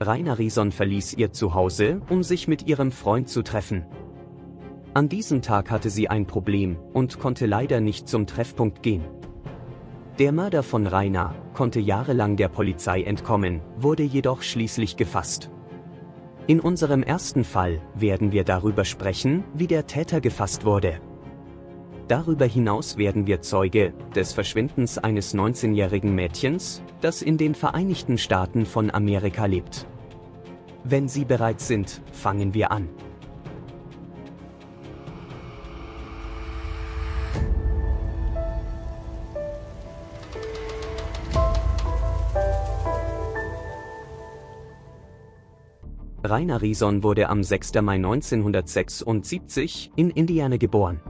Raina Rison verließ ihr Zuhause, um sich mit ihrem Freund zu treffen. An diesem Tag hatte sie ein Problem und konnte leider nicht zum Treffpunkt gehen. Der Mörder von Raina konnte jahrelang der Polizei entkommen, wurde jedoch schließlich gefasst. In unserem ersten Fall werden wir darüber sprechen, wie der Täter gefasst wurde. Darüber hinaus werden wir Zeuge des Verschwindens eines 19-jährigen Mädchens, das in den Vereinigten Staaten von Amerika lebt. Wenn Sie bereit sind, fangen wir an. Raina Rison wurde am 6. Mai 1976 in Indiana geboren.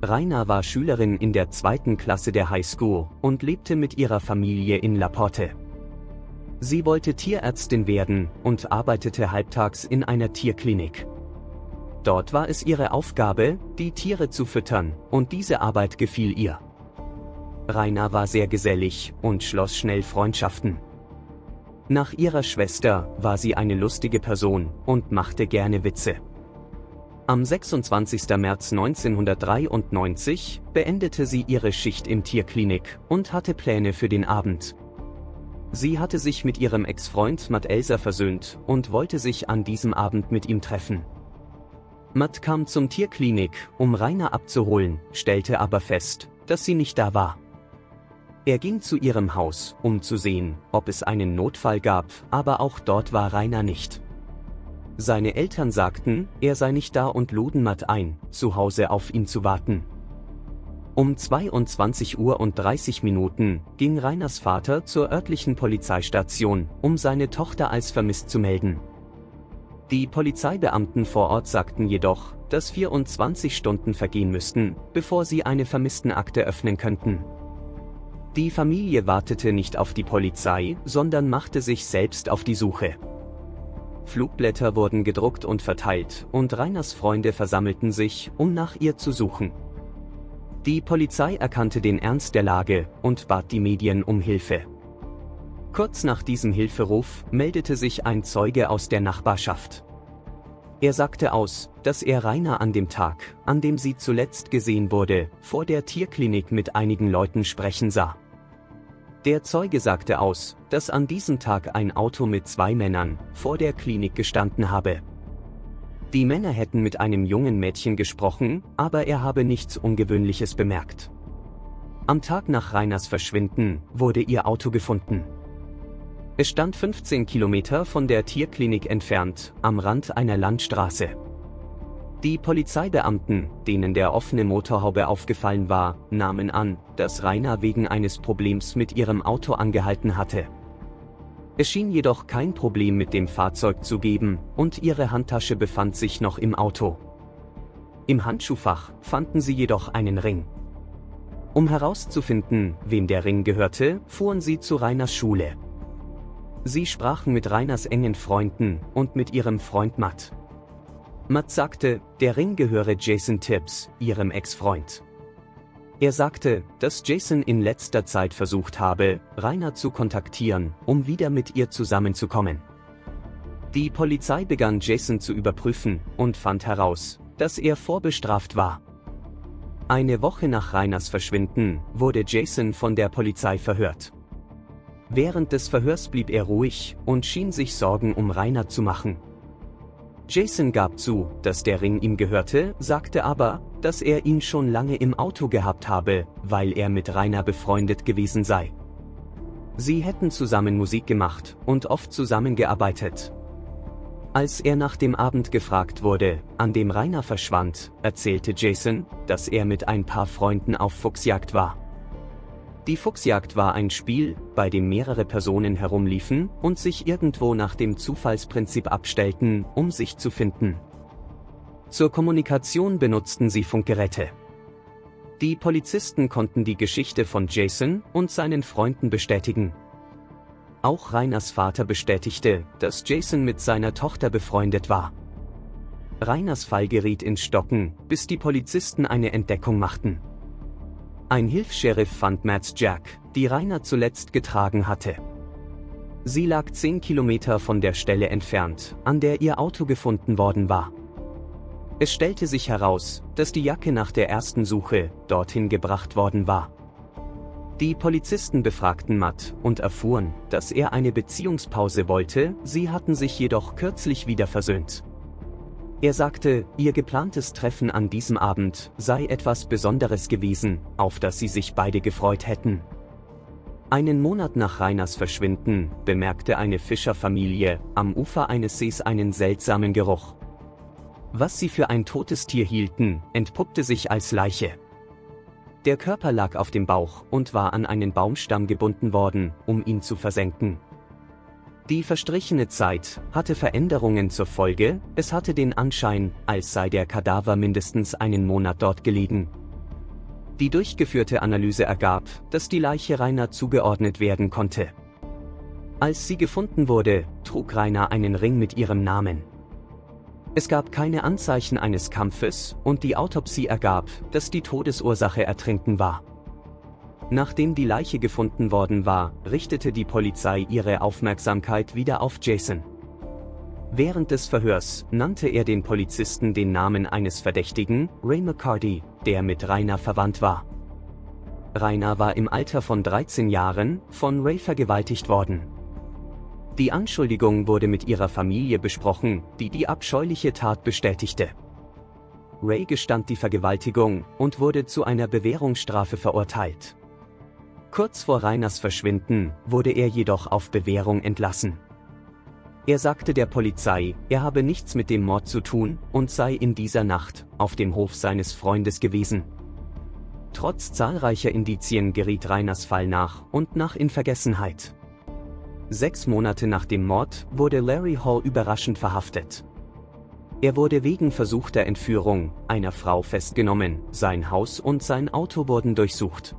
Raina war Schülerin in der 2. Klasse der High School und lebte mit ihrer Familie in La Porte. Sie wollte Tierärztin werden und arbeitete halbtags in einer Tierklinik. Dort war es ihre Aufgabe, die Tiere zu füttern, und diese Arbeit gefiel ihr. Raina war sehr gesellig und schloss schnell Freundschaften. Nach ihrer Schwester war sie eine lustige Person und machte gerne Witze. Am 26. März 1993 beendete sie ihre Schicht im Tierklinik und hatte Pläne für den Abend. Sie hatte sich mit ihrem Ex-Freund Matt Elser versöhnt und wollte sich an diesem Abend mit ihm treffen. Matt kam zum Tierklinik, um Raina abzuholen, stellte aber fest, dass sie nicht da war. Er ging zu ihrem Haus, um zu sehen, ob es einen Notfall gab, aber auch dort war Raina nicht. Seine Eltern sagten, er sei nicht da und luden Matt ein, zu Hause auf ihn zu warten. Um 22:30 Uhr ging Rainas Vater zur örtlichen Polizeistation, um seine Tochter als vermisst zu melden. Die Polizeibeamten vor Ort sagten jedoch, dass 24 Stunden vergehen müssten, bevor sie eine Vermisstenakte öffnen könnten. Die Familie wartete nicht auf die Polizei, sondern machte sich selbst auf die Suche. Flugblätter wurden gedruckt und verteilt, und Rainas Freunde versammelten sich, um nach ihr zu suchen. Die Polizei erkannte den Ernst der Lage und bat die Medien um Hilfe. Kurz nach diesem Hilferuf meldete sich ein Zeuge aus der Nachbarschaft. Er sagte aus, dass er Raina an dem Tag, an dem sie zuletzt gesehen wurde, vor der Tierklinik mit einigen Leuten sprechen sah. Der Zeuge sagte aus, dass an diesem Tag ein Auto mit 2 Männern vor der Klinik gestanden habe. Die Männer hätten mit einem jungen Mädchen gesprochen, aber er habe nichts Ungewöhnliches bemerkt. Am Tag nach Rainas Verschwinden wurde ihr Auto gefunden. Es stand 15 Kilometer von der Tierklinik entfernt, am Rand einer Landstraße. Die Polizeibeamten, denen der offene Motorhaube aufgefallen war, nahmen an, dass Raina wegen eines Problems mit ihrem Auto angehalten hatte. Es schien jedoch kein Problem mit dem Fahrzeug zu geben, und ihre Handtasche befand sich noch im Auto. Im Handschuhfach fanden sie jedoch einen Ring. Um herauszufinden, wem der Ring gehörte, fuhren sie zu Rainas Schule. Sie sprachen mit Rainas engen Freunden und mit ihrem Freund Matt. Matt sagte, der Ring gehöre Jason Tibbs, ihrem Ex-Freund. Er sagte, dass Jason in letzter Zeit versucht habe, Raina zu kontaktieren, um wieder mit ihr zusammenzukommen. Die Polizei begann Jason zu überprüfen und fand heraus, dass er vorbestraft war. Eine Woche nach Rainas Verschwinden wurde Jason von der Polizei verhört. Während des Verhörs blieb er ruhig und schien sich Sorgen um Raina zu machen. Jason gab zu, dass der Ring ihm gehörte, sagte aber, dass er ihn schon lange im Auto gehabt habe, weil er mit Raina befreundet gewesen sei. Sie hätten zusammen Musik gemacht und oft zusammengearbeitet. Als er nach dem Abend gefragt wurde, an dem Raina verschwand, erzählte Jason, dass er mit ein paar Freunden auf Fuchsjagd war. Die Fuchsjagd war ein Spiel, bei dem mehrere Personen herumliefen und sich irgendwo nach dem Zufallsprinzip abstellten, um sich zu finden. Zur Kommunikation benutzten sie Funkgeräte. Die Polizisten konnten die Geschichte von Jason und seinen Freunden bestätigen. Auch Rainas Vater bestätigte, dass Jason mit seiner Tochter befreundet war. Rainas Fall geriet ins Stocken, bis die Polizisten eine Entdeckung machten. Ein Hilfs-Sheriff fand Matts Jack, die Raina zuletzt getragen hatte. Sie lag 10 Kilometer von der Stelle entfernt, an der ihr Auto gefunden worden war. Es stellte sich heraus, dass die Jacke nach der ersten Suche dorthin gebracht worden war. Die Polizisten befragten Matt und erfuhren, dass er eine Beziehungspause wollte, sie hatten sich jedoch kürzlich wieder versöhnt. Er sagte, ihr geplantes Treffen an diesem Abend sei etwas Besonderes gewesen, auf das sie sich beide gefreut hätten. Einen Monat nach Rainers Verschwinden bemerkte eine Fischerfamilie am Ufer eines Sees einen seltsamen Geruch. Was sie für ein totes Tier hielten, entpuppte sich als Leiche. Der Körper lag auf dem Bauch und war an einen Baumstamm gebunden worden, um ihn zu versenken. Die verstrichene Zeit hatte Veränderungen zur Folge, es hatte den Anschein, als sei der Kadaver mindestens einen Monat dort gelegen. Die durchgeführte Analyse ergab, dass die Leiche Rainer zugeordnet werden konnte. Als sie gefunden wurde, trug Rainer einen Ring mit ihrem Namen. Es gab keine Anzeichen eines Kampfes und die Autopsie ergab, dass die Todesursache Ertrinken war. Nachdem die Leiche gefunden worden war, richtete die Polizei ihre Aufmerksamkeit wieder auf Jason. Während des Verhörs nannte er den Polizisten den Namen eines Verdächtigen, Ray McCarty, der mit Rainer verwandt war. Rainer war im Alter von 13 Jahren von Ray vergewaltigt worden. Die Anschuldigung wurde mit ihrer Familie besprochen, die die abscheuliche Tat bestätigte. Ray gestand die Vergewaltigung und wurde zu einer Bewährungsstrafe verurteilt. Kurz vor Rainers Verschwinden wurde er jedoch auf Bewährung entlassen. Er sagte der Polizei, er habe nichts mit dem Mord zu tun und sei in dieser Nacht auf dem Hof seines Freundes gewesen. Trotz zahlreicher Indizien geriet Rainers Fall nach und nach in Vergessenheit. 6 Monate nach dem Mord wurde Larry Hall überraschend verhaftet. Er wurde wegen versuchter Entführung einer Frau festgenommen, sein Haus und sein Auto wurden durchsucht.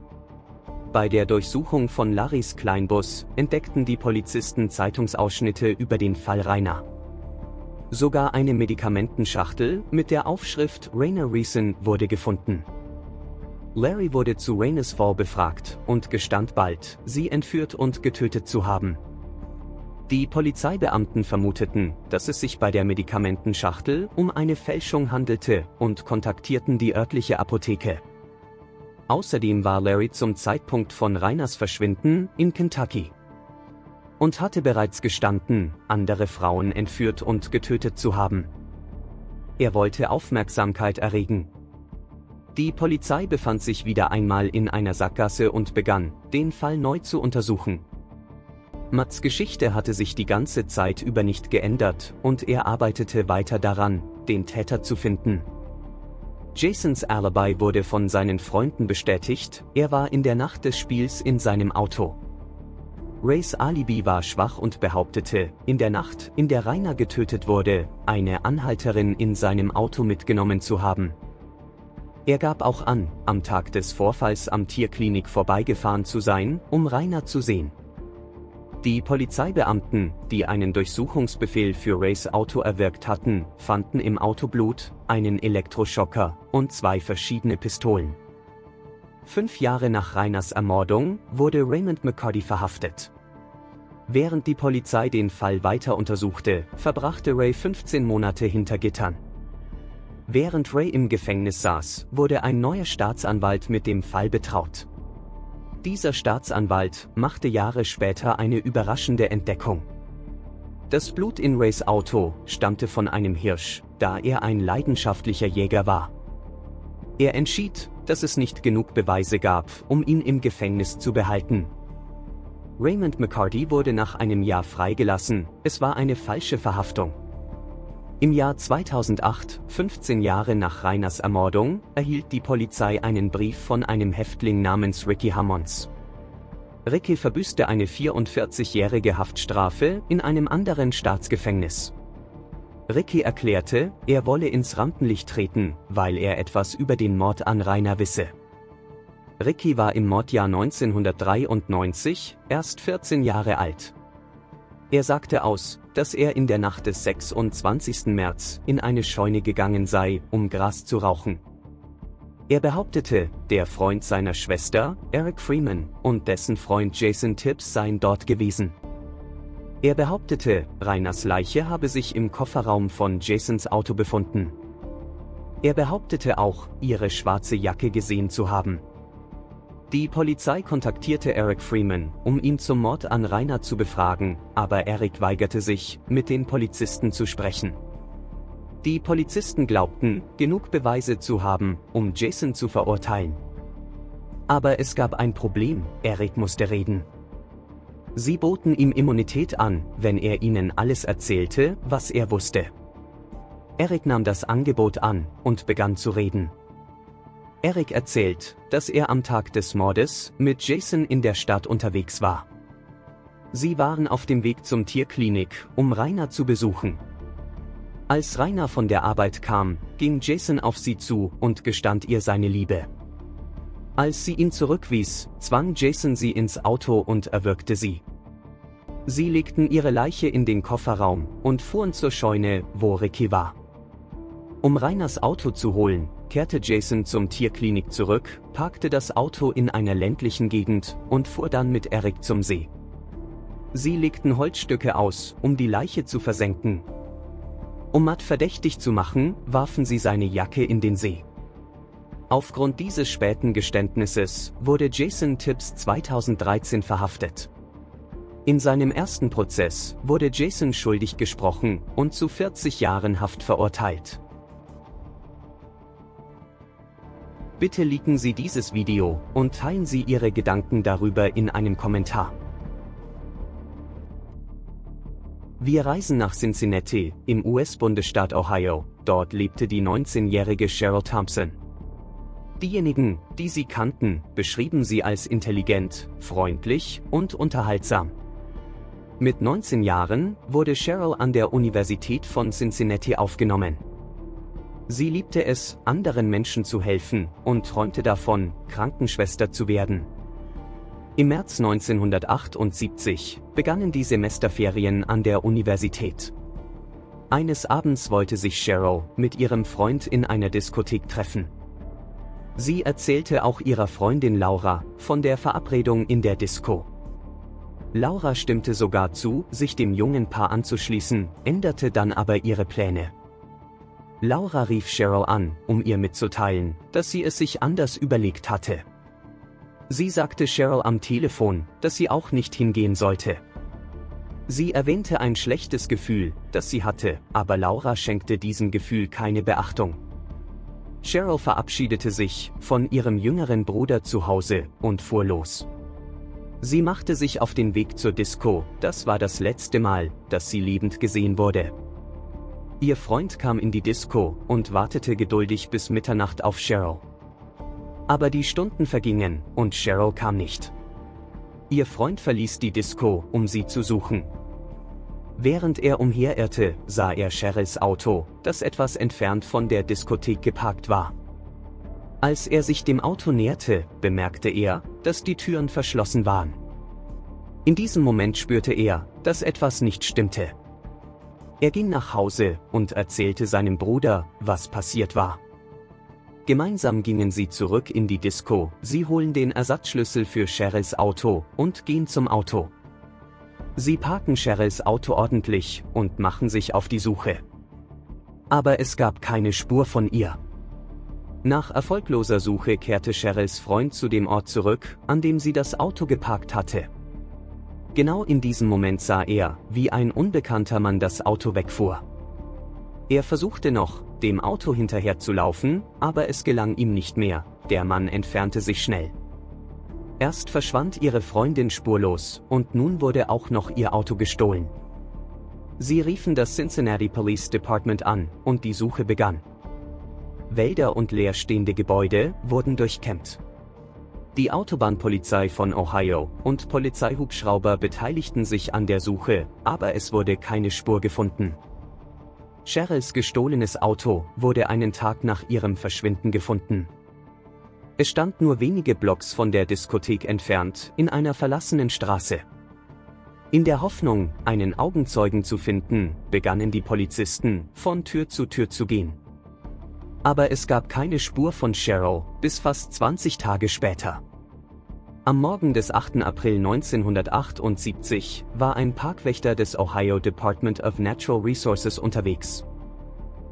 Bei der Durchsuchung von Larrys Kleinbus entdeckten die Polizisten Zeitungsausschnitte über den Fall Rainer. Sogar eine Medikamentenschachtel mit der Aufschrift Rainer Reason wurde gefunden. Larry wurde zu Rainers Fall befragt und gestand bald, sie entführt und getötet zu haben. Die Polizeibeamten vermuteten, dass es sich bei der Medikamentenschachtel um eine Fälschung handelte und kontaktierten die örtliche Apotheke. Außerdem war Larry zum Zeitpunkt von Rainers Verschwinden in Kentucky und hatte bereits gestanden, andere Frauen entführt und getötet zu haben. Er wollte Aufmerksamkeit erregen. Die Polizei befand sich wieder einmal in einer Sackgasse und begann, den Fall neu zu untersuchen. Matts Geschichte hatte sich die ganze Zeit über nicht geändert und er arbeitete weiter daran, den Täter zu finden. Jasons Alibi wurde von seinen Freunden bestätigt, er war in der Nacht des Spiels in seinem Auto. Rays Alibi war schwach und behauptete, in der Nacht, in der Rainer getötet wurde, eine Anhalterin in seinem Auto mitgenommen zu haben. Er gab auch an, am Tag des Vorfalls am Tierklinik vorbeigefahren zu sein, um Rainer zu sehen. Die Polizeibeamten, die einen Durchsuchungsbefehl für Rays Auto erwirkt hatten, fanden im Auto Blut, einen Elektroschocker und 2 verschiedene Pistolen. 5 Jahre nach Rainers Ermordung wurde Raymond McCarty verhaftet. Während die Polizei den Fall weiter untersuchte, verbrachte Ray 15 Monate hinter Gittern. Während Ray im Gefängnis saß, wurde ein neuer Staatsanwalt mit dem Fall betraut. Dieser Staatsanwalt machte Jahre später eine überraschende Entdeckung. Das Blut in Rays Auto stammte von einem Hirsch, da er ein leidenschaftlicher Jäger war. Er entschied, dass es nicht genug Beweise gab, um ihn im Gefängnis zu behalten. Raymond McCarty wurde nach einem Jahr freigelassen, es war eine falsche Verhaftung. Im Jahr 2008, 15 Jahre nach Rainers Ermordung, erhielt die Polizei einen Brief von einem Häftling namens Ricky Hammonds. Ricky verbüßte eine 44-jährige Haftstrafe in einem anderen Staatsgefängnis. Ricky erklärte, er wolle ins Rampenlicht treten, weil er etwas über den Mord an Rainer wisse. Ricky war im Mordjahr 1993 erst 14 Jahre alt. Er sagte aus, dass er in der Nacht des 26. März in eine Scheune gegangen sei, um Gras zu rauchen. Er behauptete, der Freund seiner Schwester, Eric Freeman, und dessen Freund Jason Tibbs seien dort gewesen. Er behauptete, Rainers Leiche habe sich im Kofferraum von Jasons Auto befunden. Er behauptete auch, ihre schwarze Jacke gesehen zu haben. Die Polizei kontaktierte Eric Freeman, um ihn zum Mord an Rainer zu befragen, aber Eric weigerte sich, mit den Polizisten zu sprechen. Die Polizisten glaubten, genug Beweise zu haben, um Jason zu verurteilen. Aber es gab ein Problem, Eric musste reden. Sie boten ihm Immunität an, wenn er ihnen alles erzählte, was er wusste. Eric nahm das Angebot an und begann zu reden. Eric erzählt, dass er am Tag des Mordes mit Jason in der Stadt unterwegs war. Sie waren auf dem Weg zum Tierklinik, um Rainer zu besuchen. Als Rainer von der Arbeit kam, ging Jason auf sie zu und gestand ihr seine Liebe. Als sie ihn zurückwies, zwang Jason sie ins Auto und erwürgte sie. Sie legten ihre Leiche in den Kofferraum und fuhren zur Scheune, wo Ricky war. Um Rainers Auto zu holen, kehrte Jason zum Tierklinik zurück, parkte das Auto in einer ländlichen Gegend und fuhr dann mit Eric zum See. Sie legten Holzstücke aus, um die Leiche zu versenken. Um Matt verdächtig zu machen, warfen sie seine Jacke in den See. Aufgrund dieses späten Geständnisses wurde Jason Tibbs 2013 verhaftet. In seinem ersten Prozess wurde Jason schuldig gesprochen und zu 40 Jahren Haft verurteilt. Bitte liken Sie dieses Video und teilen Sie Ihre Gedanken darüber in einem Kommentar. Wir reisen nach Cincinnati, im US-Bundesstaat Ohio. Dort lebte die 19-jährige Cheryl Thompson. Diejenigen, die sie kannten, beschrieben sie als intelligent, freundlich und unterhaltsam. Mit 19 Jahren wurde Cheryl an der Universität von Cincinnati aufgenommen. Sie liebte es, anderen Menschen zu helfen und träumte davon, Krankenschwester zu werden. Im März 1978 begannen die Semesterferien an der Universität. Eines Abends wollte sich Cheryl mit ihrem Freund in einer Diskothek treffen. Sie erzählte auch ihrer Freundin Laura von der Verabredung in der Disco. Laura stimmte sogar zu, sich dem jungen Paar anzuschließen, änderte dann aber ihre Pläne. Laura rief Cheryl an, um ihr mitzuteilen, dass sie es sich anders überlegt hatte. Sie sagte Cheryl am Telefon, dass sie auch nicht hingehen sollte. Sie erwähnte ein schlechtes Gefühl, das sie hatte, aber Laura schenkte diesem Gefühl keine Beachtung. Cheryl verabschiedete sich von ihrem jüngeren Bruder zu Hause und fuhr los. Sie machte sich auf den Weg zur Disco, das war das letzte Mal, dass sie lebend gesehen wurde. Ihr Freund kam in die Disco und wartete geduldig bis Mitternacht auf Cheryl. Aber die Stunden vergingen und Cheryl kam nicht. Ihr Freund verließ die Disco, um sie zu suchen. Während er umherirrte, sah er Cheryls Auto, das etwas entfernt von der Diskothek geparkt war. Als er sich dem Auto näherte, bemerkte er, dass die Türen verschlossen waren. In diesem Moment spürte er, dass etwas nicht stimmte. Er ging nach Hause und erzählte seinem Bruder, was passiert war. Gemeinsam gingen sie zurück in die Disco, sie holen den Ersatzschlüssel für Cheryls Auto und gehen zum Auto. Sie parken Cheryls Auto ordentlich und machen sich auf die Suche. Aber es gab keine Spur von ihr. Nach erfolgloser Suche kehrte Cheryls Freund zu dem Ort zurück, an dem sie das Auto geparkt hatte. Genau in diesem Moment sah er, wie ein unbekannter Mann das Auto wegfuhr. Er versuchte noch, dem Auto hinterher zu laufen, aber es gelang ihm nicht mehr, der Mann entfernte sich schnell. Erst verschwand ihre Freundin spurlos, und nun wurde auch noch ihr Auto gestohlen. Sie riefen das Cincinnati Police Department an, und die Suche begann. Wälder und leerstehende Gebäude wurden durchkämmt. Die Autobahnpolizei von Ohio und Polizeihubschrauber beteiligten sich an der Suche, aber es wurde keine Spur gefunden. Cheryls gestohlenes Auto wurde einen Tag nach ihrem Verschwinden gefunden. Es stand nur wenige Blocks von der Diskothek entfernt, in einer verlassenen Straße. In der Hoffnung, einen Augenzeugen zu finden, begannen die Polizisten, von Tür zu gehen. Aber es gab keine Spur von Cheryl, bis fast 20 Tage später. Am Morgen des 8. April 1978 war ein Parkwächter des Ohio Department of Natural Resources unterwegs.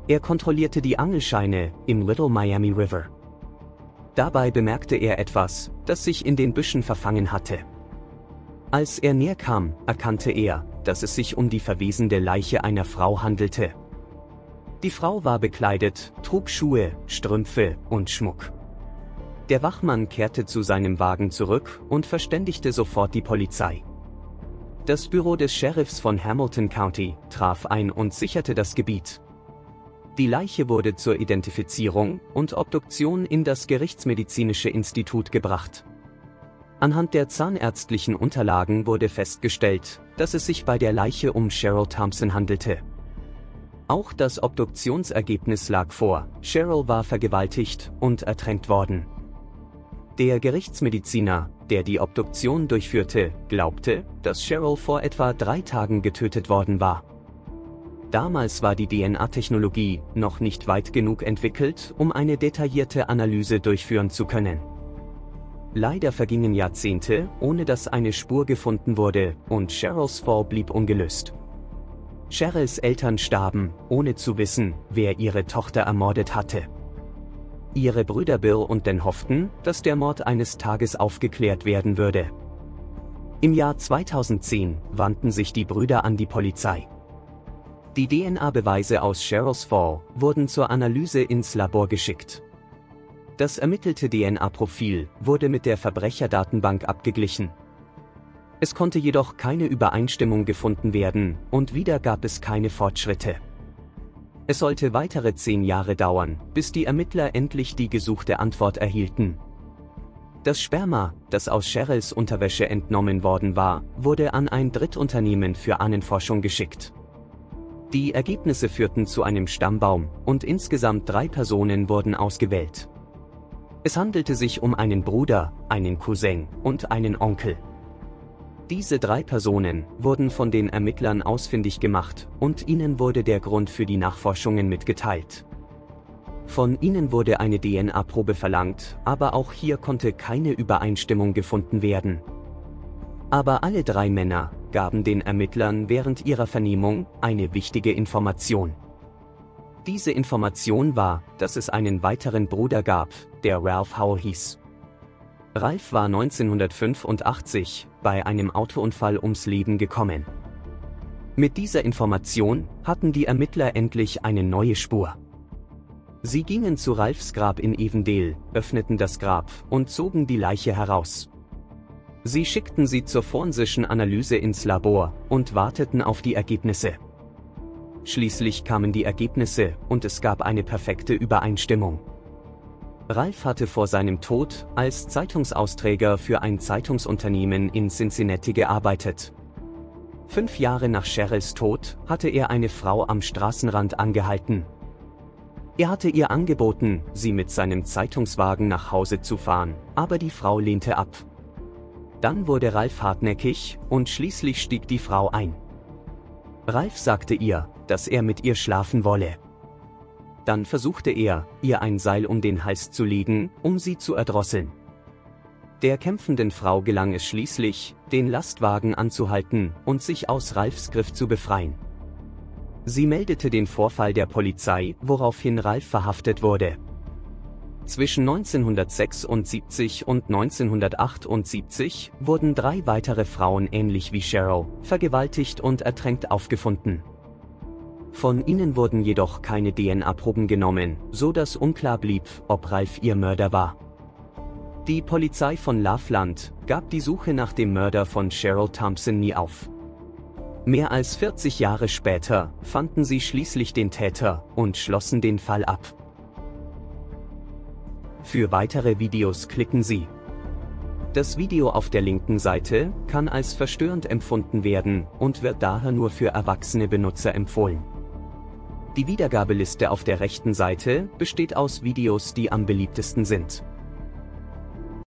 Er kontrollierte die Angelscheine im Little Miami River. Dabei bemerkte er etwas, das sich in den Büschen verfangen hatte. Als er näher kam, erkannte er, dass es sich um die verwesende Leiche einer Frau handelte. Die Frau war bekleidet, trug Schuhe, Strümpfe und Schmuck. Der Wachmann kehrte zu seinem Wagen zurück und verständigte sofort die Polizei. Das Büro des Sheriffs von Hamilton County traf ein und sicherte das Gebiet. Die Leiche wurde zur Identifizierung und Obduktion in das Gerichtsmedizinische Institut gebracht. Anhand der zahnärztlichen Unterlagen wurde festgestellt, dass es sich bei der Leiche um Cheryl Thompson handelte. Auch das Obduktionsergebnis lag vor: Cheryl war vergewaltigt und ertränkt worden. Der Gerichtsmediziner, der die Obduktion durchführte, glaubte, dass Cheryl vor etwa 3 Tagen getötet worden war. Damals war die DNA-Technologie noch nicht weit genug entwickelt, um eine detaillierte Analyse durchführen zu können. Leider vergingen Jahrzehnte, ohne dass eine Spur gefunden wurde, und Cheryls Fall blieb ungelöst. Cheryls Eltern starben, ohne zu wissen, wer ihre Tochter ermordet hatte. Ihre Brüder Bill und Dan hofften, dass der Mord eines Tages aufgeklärt werden würde. Im Jahr 2010 wandten sich die Brüder an die Polizei. Die DNA-Beweise aus Cheryls Fall wurden zur Analyse ins Labor geschickt. Das ermittelte DNA-Profil wurde mit der Verbrecherdatenbank abgeglichen. Es konnte jedoch keine Übereinstimmung gefunden werden und wieder gab es keine Fortschritte. Es sollte weitere 10 Jahre dauern, bis die Ermittler endlich die gesuchte Antwort erhielten. Das Sperma, das aus Cheryls Unterwäsche entnommen worden war, wurde an ein Drittunternehmen für Ahnenforschung geschickt. Die Ergebnisse führten zu einem Stammbaum und insgesamt 3 Personen wurden ausgewählt. Es handelte sich um einen Bruder, einen Cousin und einen Onkel. Diese 3 Personen wurden von den Ermittlern ausfindig gemacht und ihnen wurde der Grund für die Nachforschungen mitgeteilt. Von ihnen wurde eine DNA-Probe verlangt, aber auch hier konnte keine Übereinstimmung gefunden werden. Aber alle 3 Männer gaben den Ermittlern während ihrer Vernehmung eine wichtige Information. Diese Information war, dass es einen weiteren Bruder gab, der Ralph Howell hieß. Ralph war 1985 bei einem Autounfall ums Leben gekommen. Mit dieser Information hatten die Ermittler endlich eine neue Spur. Sie gingen zu Ralphs Grab in Avondale, öffneten das Grab und zogen die Leiche heraus. Sie schickten sie zur forensischen Analyse ins Labor und warteten auf die Ergebnisse. Schließlich kamen die Ergebnisse und es gab eine perfekte Übereinstimmung. Ralph hatte vor seinem Tod als Zeitungsausträger für ein Zeitungsunternehmen in Cincinnati gearbeitet. 5 Jahre nach Cheryls Tod hatte er eine Frau am Straßenrand angehalten. Er hatte ihr angeboten, sie mit seinem Zeitungswagen nach Hause zu fahren, aber die Frau lehnte ab. Dann wurde Ralph hartnäckig und schließlich stieg die Frau ein. Ralph sagte ihr, dass er mit ihr schlafen wolle. Dann versuchte er, ihr ein Seil um den Hals zu legen, um sie zu erdrosseln. Der kämpfenden Frau gelang es schließlich, den Lastwagen anzuhalten und sich aus Ralphs Griff zu befreien. Sie meldete den Vorfall der Polizei, woraufhin Ralph verhaftet wurde. Zwischen 1976 und 1978 wurden 3 weitere Frauen ähnlich wie Cheryl, vergewaltigt und ertränkt aufgefunden. Von ihnen wurden jedoch keine DNA-Proben genommen, so dass unklar blieb, ob Ralph ihr Mörder war. Die Polizei von Loveland gab die Suche nach dem Mörder von Cheryl Thompson nie auf. Mehr als 40 Jahre später fanden sie schließlich den Täter und schlossen den Fall ab. Für weitere Videos klicken Sie. Das Video auf der linken Seite kann als verstörend empfunden werden und wird daher nur für erwachsene Benutzer empfohlen. Die Wiedergabeliste auf der rechten Seite besteht aus Videos, die am beliebtesten sind.